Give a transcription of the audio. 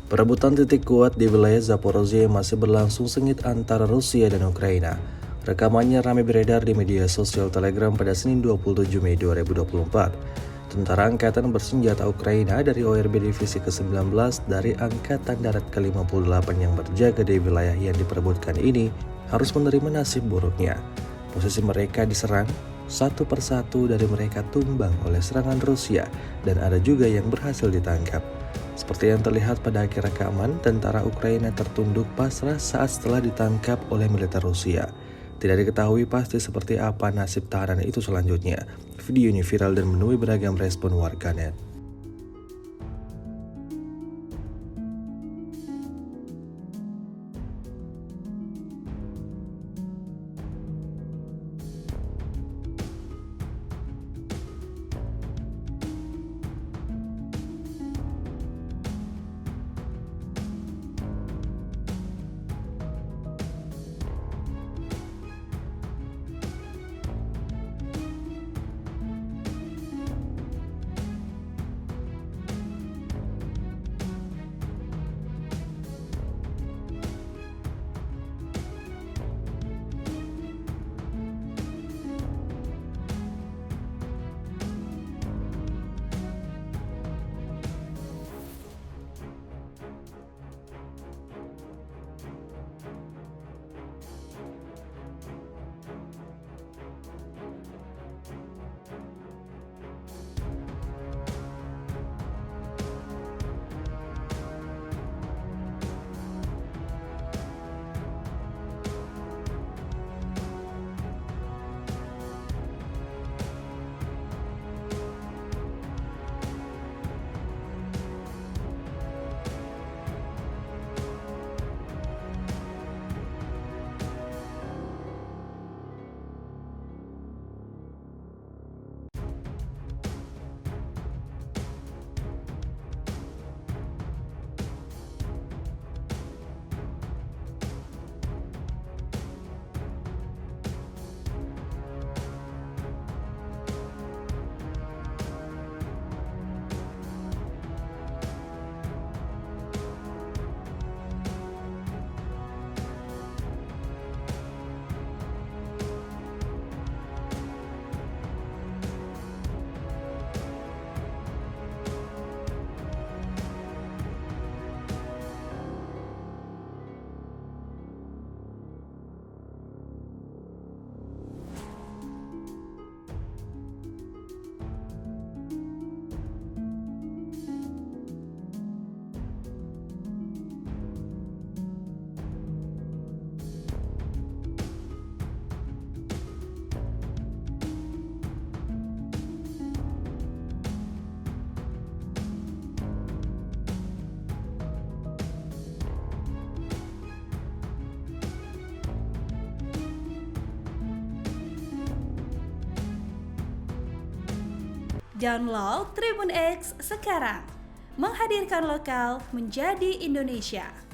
Perebutan titik kuat di wilayah Zaporozhye masih berlangsung sengit antara Rusia dan Ukraina. Rekamannya ramai beredar di media sosial Telegram pada Senin 27 Mei 2024. Tentara Angkatan Bersenjata Ukraina dari ORB Divisi ke-19 dari Angkatan Darat ke-58 yang berjaga di wilayah yang diperebutkan ini harus menerima nasib buruknya. Posisi mereka diserang, satu persatu dari mereka tumbang oleh serangan Rusia dan ada juga yang berhasil ditangkap. Seperti yang terlihat pada akhir rekaman, tentara Ukraina tertunduk pasrah saat setelah ditangkap oleh militer Rusia. Tidak diketahui pasti seperti apa nasib tahanan itu selanjutnya. Video ini viral dan menuai beragam respon warganet. Download Tribun X sekarang, menghadirkan lokal menjadi Indonesia.